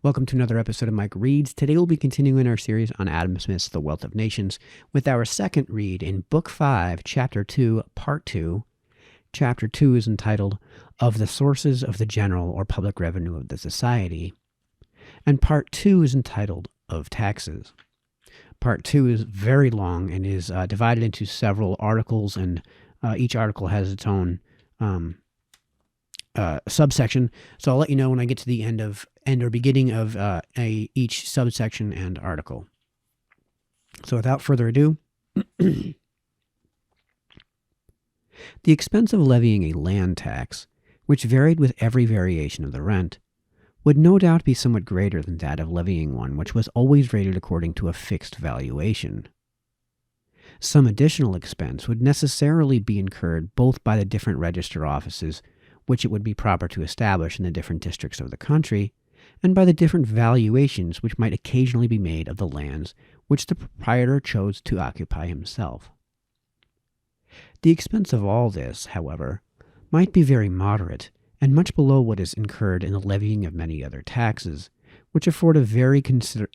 Welcome to another episode of Mike Reads. Today we'll be continuing our series on Adam Smith's The Wealth of Nations with our second read in Book 5, Chapter 2, Part 2. Chapter 2 is entitled Of the Sources of the General or Public Revenue of the Society, and Part 2 is entitled Of Taxes. Part 2 is very long and is divided into several articles, and each article has its own subsection. So I'll let you know when I get to the end or beginning of each subsection and article. So without further ado, the expense of levying a land tax, which varied with every variation of the rent, would no doubt be somewhat greater than that of levying one which was always rated according to a fixed valuation. Some additional expense would necessarily be incurred both by the different register offices which it would be proper to establish in the different districts of the country, and by the different valuations which might occasionally be made of the lands which the proprietor chose to occupy himself. The expense of all this, however, might be very moderate, and much below what is incurred in the levying of many other taxes, which afford a very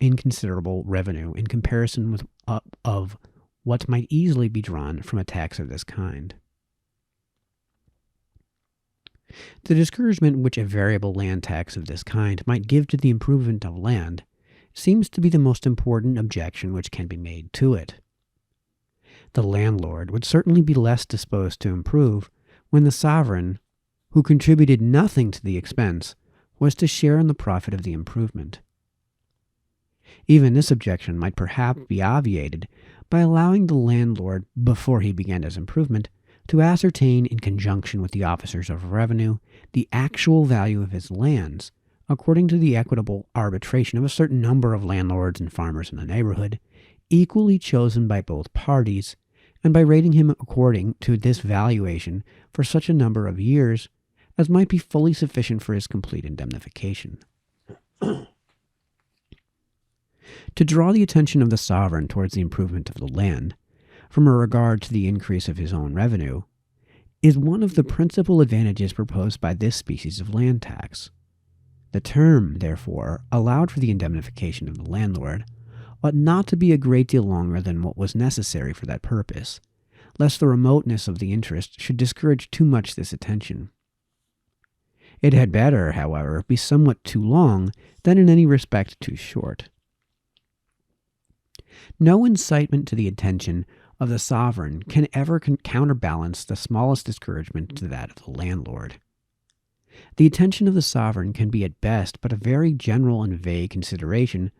inconsiderable revenue in comparison with of what might easily be drawn from a tax of this kind. The discouragement which a variable land tax of this kind might give to the improvement of land seems to be the most important objection which can be made to it. The landlord would certainly be less disposed to improve when the sovereign, who contributed nothing to the expense, was to share in the profit of the improvement. Even this objection might perhaps be obviated by allowing the landlord, before he began his improvement, to ascertain in conjunction with the officers of revenue the actual value of his lands, according to the equitable arbitration of a certain number of landlords and farmers in the neighborhood, equally chosen by both parties, and by rating him according to this valuation for such a number of years as might be fully sufficient for his complete indemnification. To draw the attention of the sovereign towards the improvement of the land, from a regard to the increase of his own revenue, is one of the principal advantages proposed by this species of land tax. The term, therefore, allowed for the indemnification of the landlord ought not to be a great deal longer than what was necessary for that purpose, lest the remoteness of the interest should discourage too much this attention. It had better, however, be somewhat too long than in any respect too short. No incitement to the attention of the sovereign can ever counterbalance the smallest discouragement to that of the landlord. The attention of the sovereign can be at best but a very general and vague consideration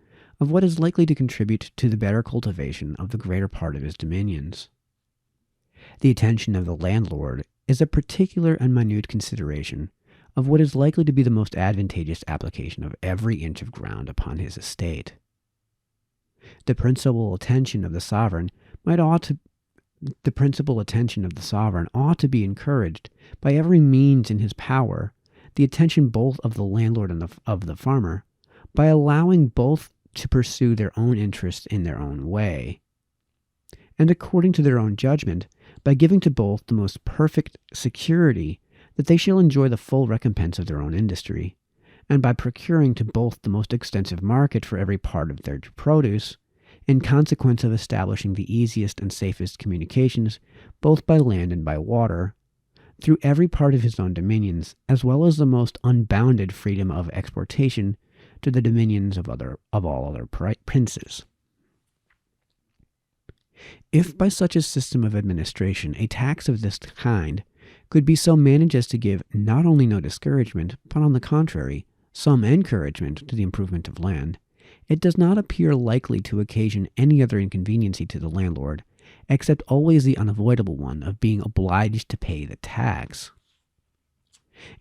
of what is likely to contribute to the better cultivation of the greater part of his dominions. The attention of the landlord is a particular and minute consideration of what is likely to be the most advantageous application of every inch of ground upon his estate. The principal attention of the sovereign ought to be encouraged by every means in his power, the attention both of the landlord and of the farmer, by allowing both to pursue their own interests in their own way, and according to their own judgment, by giving to both the most perfect security that they shall enjoy the full recompense of their own industry, and by procuring to both the most extensive market for every part of their produce, in consequence of establishing the easiest and safest communications, both by land and by water, through every part of his own dominions, as well as the most unbounded freedom of exportation to the dominions of all other princes. If by such a system of administration a tax of this kind could be so managed as to give not only no discouragement, but on the contrary, some encouragement to the improvement of land, it does not appear likely to occasion any other inconveniency to the landlord, except always the unavoidable one of being obliged to pay the tax.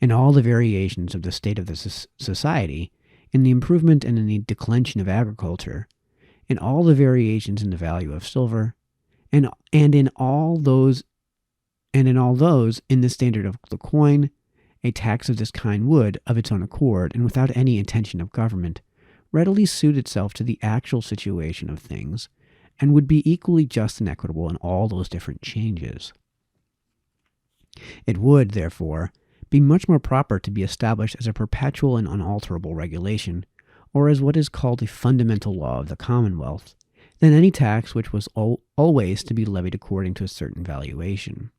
In all the variations of the state of the society, in the improvement and in the declension of agriculture, in all the variations in the value of silver, and in all those in the standard of the coin, a tax of this kind would, of its own accord, and without any intention of government, readily suit itself to the actual situation of things, and would be equally just and equitable in all those different changes. It would, therefore, be much more proper to be established as a perpetual and unalterable regulation, or as what is called a fundamental law of the Commonwealth, than any tax which was always to be levied according to a certain valuation.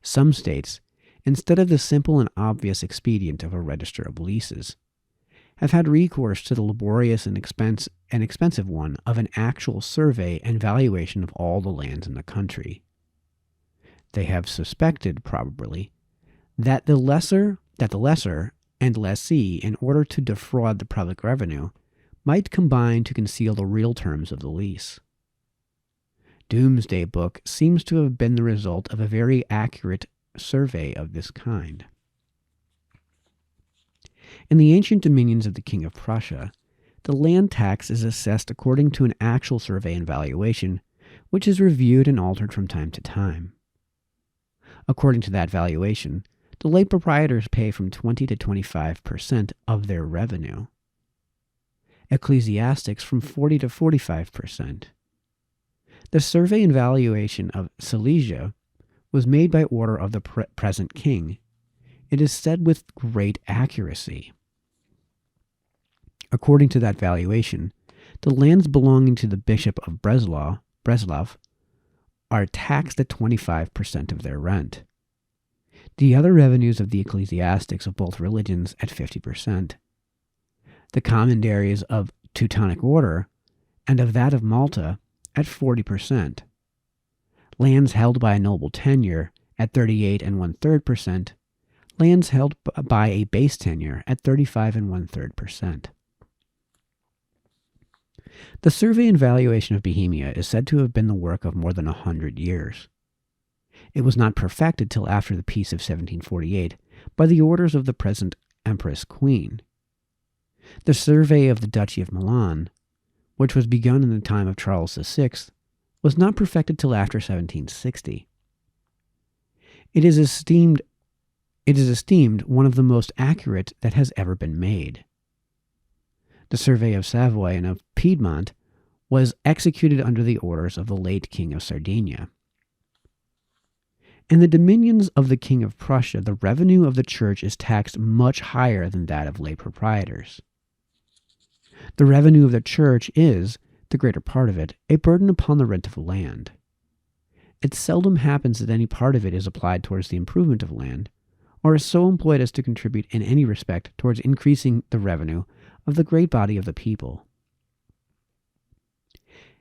Some states, instead of the simple and obvious expedient of a register of leases, have had recourse to the laborious and expensive one of an actual survey and valuation of all the lands in the country. They have suspected, probably, that the lessor and lessee, in order to defraud the public revenue, might combine to conceal the real terms of the lease. Doomsday Book seems to have been the result of a very accurate survey of this kind. In the ancient dominions of the King of Prussia, the land tax is assessed according to an actual survey and valuation, which is reviewed and altered from time to time. According to that valuation, the late proprietors pay from 20 to 25% of their revenue. Ecclesiastics from 40 to 45%. The survey and valuation of Silesia was made by order of the present king. It is said with great accuracy. According to that valuation, the lands belonging to the Bishop of Breslav are taxed at 25% of their rent. The other revenues of the ecclesiastics of both religions at 50%. The commanderies of Teutonic Order and of that of Malta at 40%. Lands held by a noble tenure at 38 1/3%. Lands held by a base tenure at 35 1/3%. The survey and valuation of Bohemia is said to have been the work of more than 100 years. It was not perfected till after the Peace of 1748 by the orders of the present Empress Queen. The survey of the Duchy of Milan, which was begun in the time of Charles VI, was not perfected till after 1760. It is esteemed one of the most accurate that has ever been made. The survey of Savoy and of Piedmont was executed under the orders of the late King of Sardinia. In the dominions of the King of Prussia, the revenue of the church is taxed much higher than that of lay proprietors. The revenue of the church is, the greater part of it, a burden upon the rent of land. It seldom happens that any part of it is applied towards the improvement of land, or is so employed as to contribute in any respect towards increasing the revenue of the great body of the people.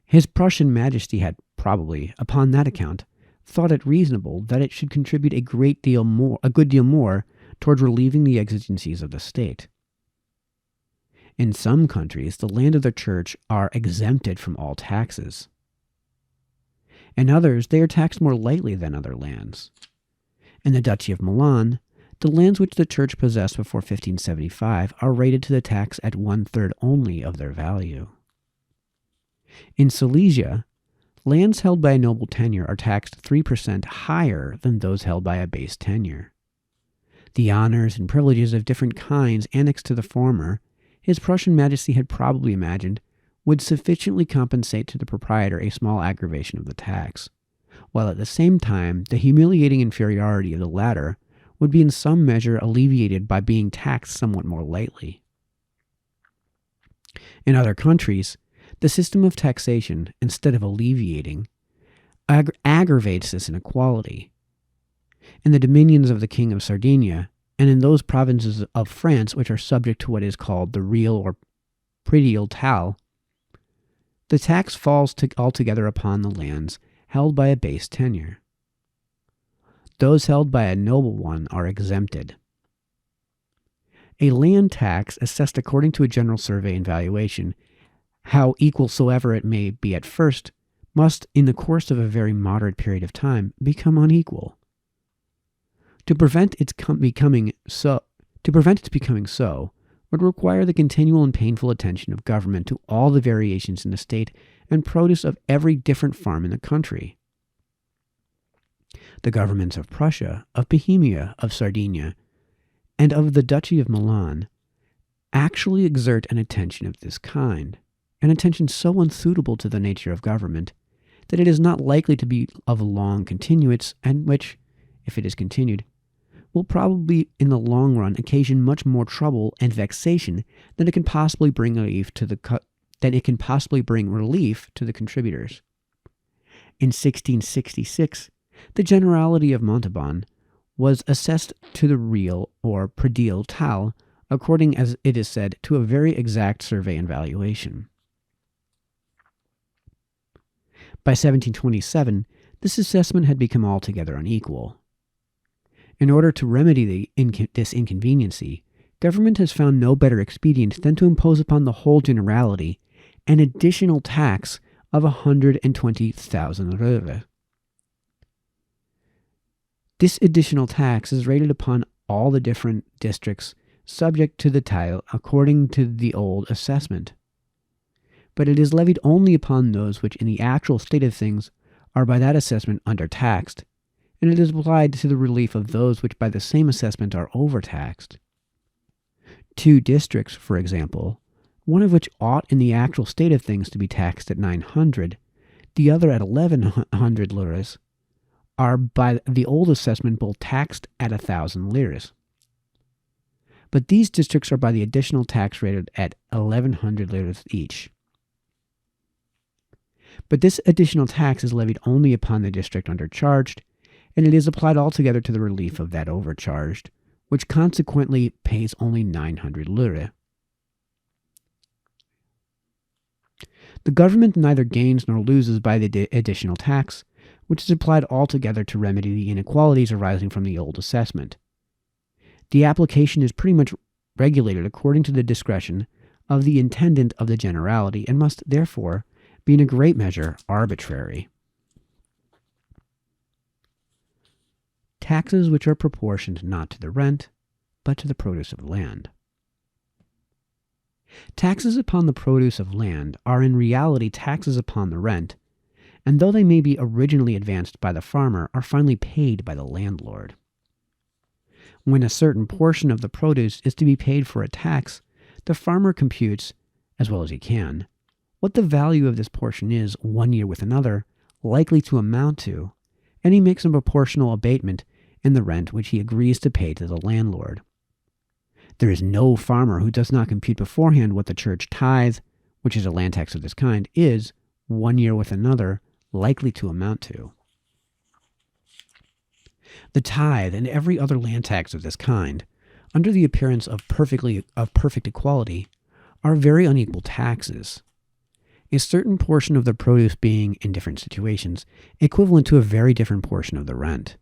His Prussian Majesty had probably, upon that account, thought it reasonable that it should contribute a good deal more towards relieving the exigencies of the state. In some countries, the land of the church are exempted from all taxes. In others, they are taxed more lightly than other lands. In the Duchy of Milan, the lands which the church possessed before 1575 are rated to the tax at 1/3 only of their value. In Silesia, lands held by a noble tenure are taxed 3% higher than those held by a base tenure. The honors and privileges of different kinds annexed to the former, His Prussian Majesty had probably imagined, would sufficiently compensate to the proprietor a small aggravation of the tax, while at the same time the humiliating inferiority of the latter would be in some measure alleviated by being taxed somewhat more lightly. In other countries, the system of taxation, instead of alleviating, aggravates this inequality. In the dominions of the King of Sardinia, and in those provinces of France which are subject to what is called the real or predial tal, the tax falls altogether upon the lands held by a base tenure. Those held by a noble one are exempted. A land tax assessed according to a general survey and valuation, how equal soever it may be at first, must, in the course of a very moderate period of time, become unequal. To prevent its becoming so would require the continual and painful attention of government to all the variations in the state and produce of every different farm in the country. The governments of Prussia, of Bohemia, of Sardinia, and of the Duchy of Milan actually exert an attention of this kind, an attention so unsuitable to the nature of government that it is not likely to be of long continuance, and which, if it is continued, will probably in the long run occasion much more trouble and vexation than it can possibly bring relief to the contributors. In 1666, the Generality of Montauban was assessed to the real or predial tal, according, as it is said, to a very exact survey and valuation. By 1727, this assessment had become altogether unequal. In order to remedy this inconveniency, government has found no better expedient than to impose upon the whole generality an additional tax of 120,000 röre. This additional tax is rated upon all the different districts subject to the tile according to the old assessment. But it is levied only upon those which in the actual state of things are by that assessment undertaxed, and it is applied to the relief of those which by the same assessment are overtaxed. 2 districts, for example, one of which ought in the actual state of things to be taxed at 900, the other at 1100 liras, are by the old assessment both taxed at 1,000 liras. But these districts are by the additional tax rated at 1,100 liras each. But this additional tax is levied only upon the district undercharged, and it is applied altogether to the relief of that overcharged, which consequently pays only 900 lire. The government neither gains nor loses by the additional tax, which is applied altogether to remedy the inequalities arising from the old assessment. The application is pretty much regulated according to the discretion of the intendant of the generality, and must, therefore, be in a great measure arbitrary. Taxes which are proportioned not to the rent, but to the produce of land. Taxes upon the produce of land are in reality taxes upon the rent, and though they may be originally advanced by the farmer, are finally paid by the landlord. When a certain portion of the produce is to be paid for a tax, the farmer computes, as well as he can, what the value of this portion is 1 year with another likely to amount to, and he makes a proportional abatement in the rent which he agrees to pay to the landlord. There is no farmer who does not compute beforehand what the church tithe, which is a land tax of this kind, is 1 year with another likely to amount to. The tithe and every other land tax of this kind, under the appearance of perfect equality, are very unequal taxes. A certain portion of the produce being, in different situations, equivalent to a very different portion of the rent.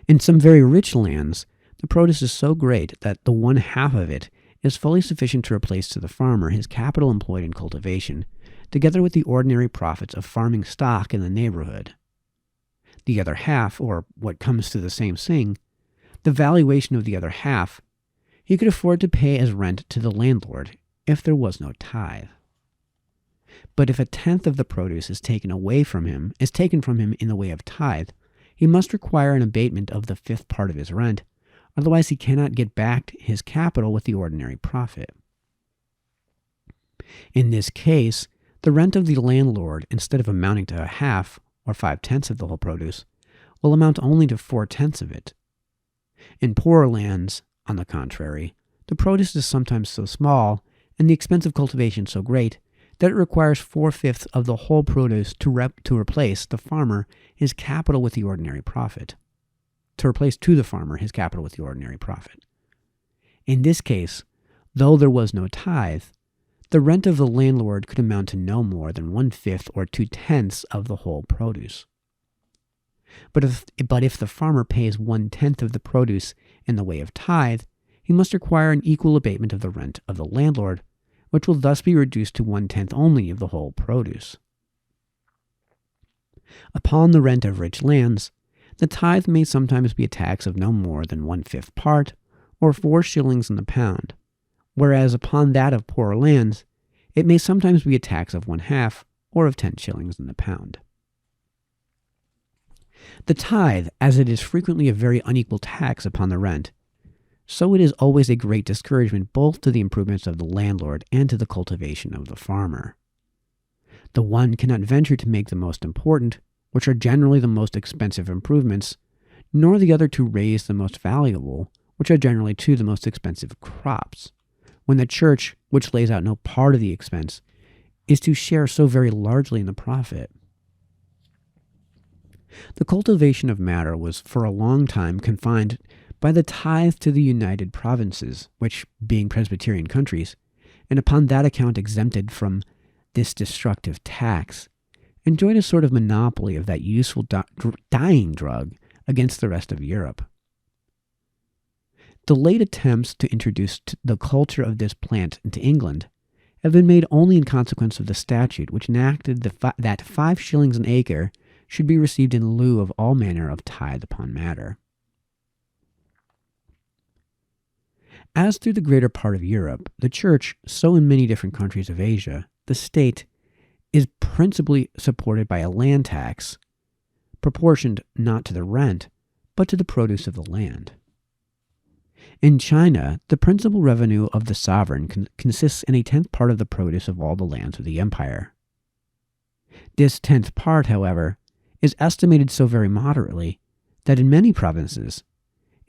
In some very rich lands, the produce is so great that the 1/2 of it is fully sufficient to replace to the farmer his capital employed in cultivation, together with the ordinary profits of farming stock in the neighborhood. The other half, or what comes to the same thing, the valuation of the other half, he could afford to pay as rent to the landlord if there was no tithe. But if 1/10 of the produce is taken from him in the way of tithe, he must require an abatement of the 1/5 part of his rent, otherwise he cannot get back his capital with the ordinary profit. In this case, the rent of the landlord, instead of amounting to 1/2 or 5/10 of the whole produce, will amount only to 4/10 of it. In poorer lands, on the contrary, the produce is sometimes so small, and the expense of cultivation so great, that it requires 4/5 of the whole produce to replace the farmer his capital with the ordinary profit. In this case, though there was no tithe, the rent of the landlord could amount to no more than 1/5 or 2/10 of the whole produce. But if the farmer pays 1/10 of the produce in the way of tithe, he must require an equal abatement of the rent of the landlord, which will thus be reduced to 1/10 only of the whole produce. Upon the rent of rich lands, the tithe may sometimes be a tax of no more than 1/5 part, or 4 shillings in the pound, whereas upon that of poorer lands, it may sometimes be a tax of 1/2, or of 10 shillings in the pound. The tithe, as it is frequently a very unequal tax upon the rent, so it is always a great discouragement both to the improvements of the landlord and to the cultivation of the farmer. The one cannot venture to make the most important, which are generally the most expensive improvements, nor the other to raise the most valuable, which are generally too the most expensive crops, when the church, which lays out no part of the expense, is to share so very largely in the profit. The cultivation of matter was for a long time confined by the tithe to the United Provinces, which, being Presbyterian countries, and upon that account exempted from this destructive tax, enjoyed a sort of monopoly of that useful dying drug against the rest of Europe. The late attempts to introduce the culture of this plant into England have been made only in consequence of the statute which enacted that 5 shillings an acre should be received in lieu of all manner of tithe upon matter. As through the greater part of Europe, the Church, so in many different countries of Asia, the state is principally supported by a land tax, proportioned not to the rent, but to the produce of the land. In China, the principal revenue of the sovereign consists in a 10th part of the produce of all the lands of the empire. This 10th part, however, is estimated so very moderately that in many provinces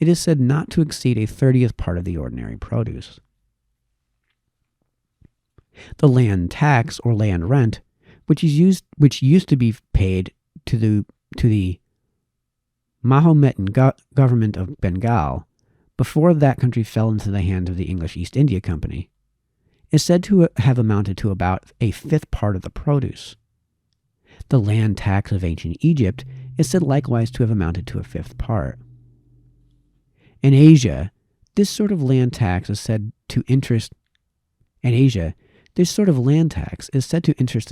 it is said not to exceed a 30th part of the ordinary produce. The land tax or land rent, which used to be paid to the Mahometan government of Bengal before that country fell into the hands of the English East India Company, is said to have amounted to about a 5th part of the produce. The land tax of ancient Egypt is said likewise to have amounted to a 5th part. In Asia, this sort of land tax is said to interest the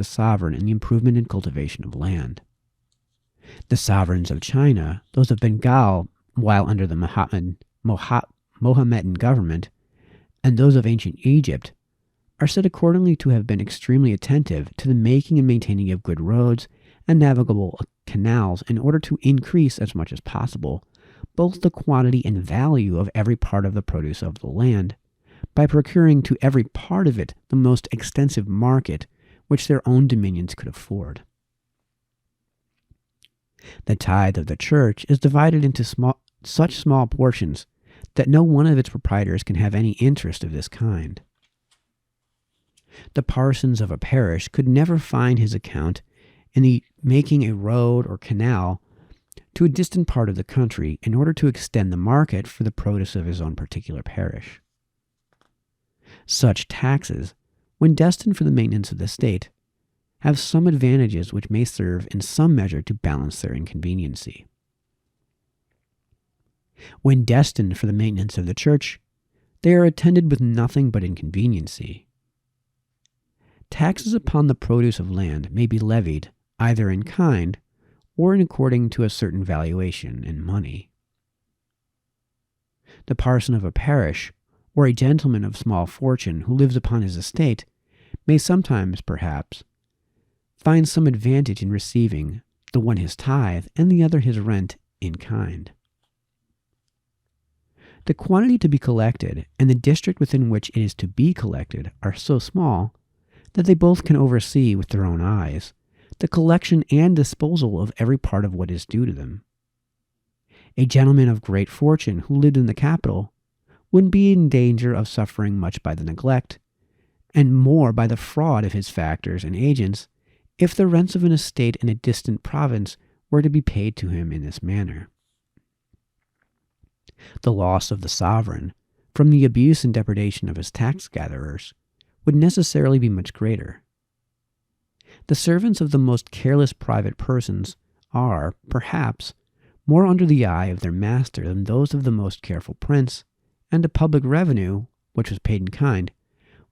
sovereign in the improvement and cultivation of land. The sovereigns of China, those of Bengal while under the Mohammedan government, and those of ancient Egypt, are said accordingly to have been extremely attentive to the making and maintaining of good roads and navigable canals in order to increase as much as possible both the quantity and value of every part of the produce of the land, by procuring to every part of it the most extensive market which their own dominions could afford. The tithe of the church is divided into such small portions that no one of its proprietors can have any interest of this kind. The parsons of a parish could never find his account in the making a road or canal to a distant part of the country in order to extend the market for the produce of his own particular parish. Such taxes, when destined for the maintenance of the state, have some advantages which may serve in some measure to balance their inconveniency. When destined for the maintenance of the church, they are attended with nothing but inconveniency. Taxes upon the produce of land may be levied either in kind or in according to a certain valuation in money. The parson of a parish, or a gentleman of small fortune who lives upon his estate, may sometimes, perhaps, find some advantage in receiving the one his tithe and the other his rent in kind. The quantity to be collected and the district within which it is to be collected are so small that they both can oversee with their own eyes the collection and disposal of every part of what is due to them. A gentleman of great fortune who lived in the capital wouldn't be in danger of suffering much by the neglect, and more by the fraud of his factors and agents, if the rents of an estate in a distant province were to be paid to him in this manner. The loss of the sovereign, from the abuse and depredation of his tax gatherers, would necessarily be much greater. The servants of the most careless private persons are, perhaps, more under the eye of their master than those of the most careful prince, and a public revenue, which was paid in kind,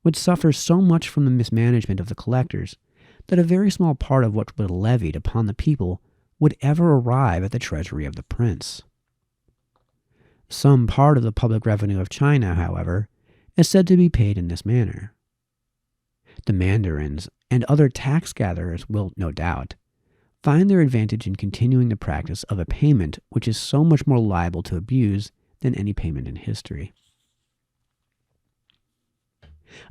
would suffer so much from the mismanagement of the collectors that a very small part of what was levied upon the people would ever arrive at the treasury of the prince. Some part of the public revenue of China, however, is said to be paid in this manner. The mandarins and other tax gatherers will, no doubt, find their advantage in continuing the practice of a payment which is so much more liable to abuse than any payment in history.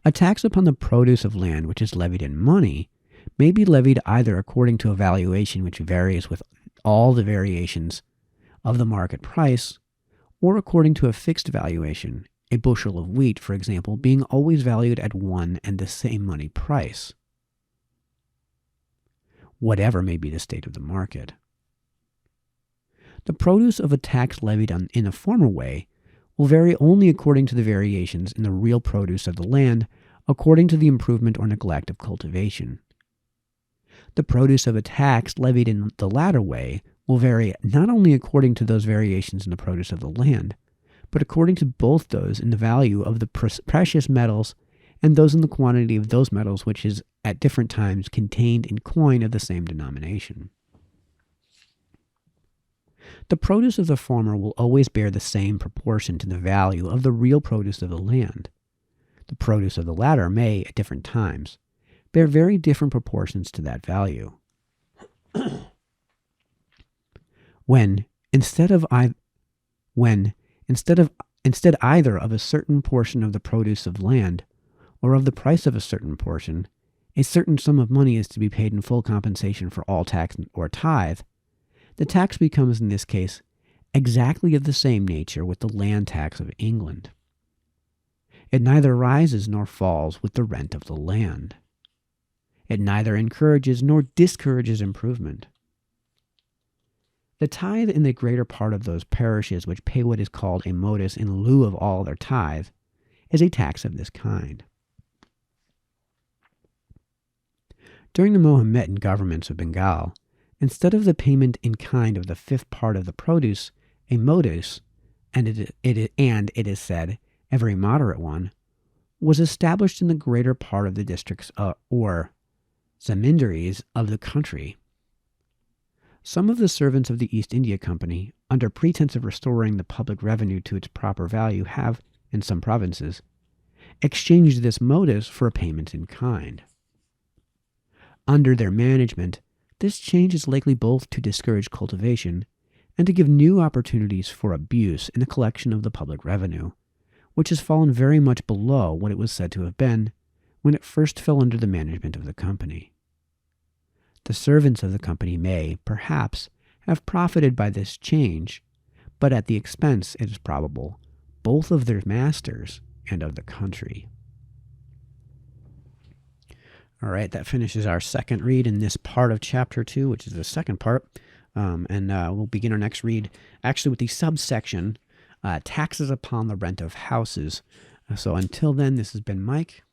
A tax upon the produce of land which is levied in money may be levied either according to a valuation which varies with all the variations of the market price, or according to a fixed valuation, a bushel of wheat, for example, being always valued at one and the same money price, whatever may be the state of the market. The produce of a tax levied in a former way will vary only according to the variations in the real produce of the land, according to the improvement or neglect of cultivation. The produce of a tax levied in the latter way will vary not only according to those variations in the produce of the land, but according to both those in the value of the precious metals and those in the quantity of those metals which is at different times contained in coin of the same denomination. The produce of the former will always bear the same proportion to the value of the real produce of the land. The produce of the latter may, at different times, bear very different proportions to that value. When instead either of a certain portion of the produce of land or of the price of a certain portion, a certain sum of money is to be paid in full compensation for all tax or tithe, the tax becomes in this case exactly of the same nature with the land tax of England. It neither rises nor falls with the rent of the land. It neither encourages nor discourages improvement. The tithe in the greater part of those parishes which pay what is called a modus in lieu of all their tithe is a tax of this kind. During the Mohammedan governments of Bengal, instead of the payment in kind of the fifth part of the produce, a modus, and it is said, a very moderate one, was established in the greater part of the districts or zamindaries of the country. Some of the servants of the East India Company, under pretense of restoring the public revenue to its proper value, have, in some provinces, exchanged this modus for a payment in kind. Under their management, this change is likely both to discourage cultivation and to give new opportunities for abuse in the collection of the public revenue, which has fallen very much below what it was said to have been when it first fell under the management of the company. The servants of the company may, perhaps, have profited by this change, but at the expense, it is probable, both of their masters and of the country. All right, that finishes our second read in this part of Chapter 2, which is the second part. We'll begin our next read actually with the subsection, Taxes upon the Rent of Houses. So until then, this has been Mike,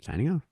signing off.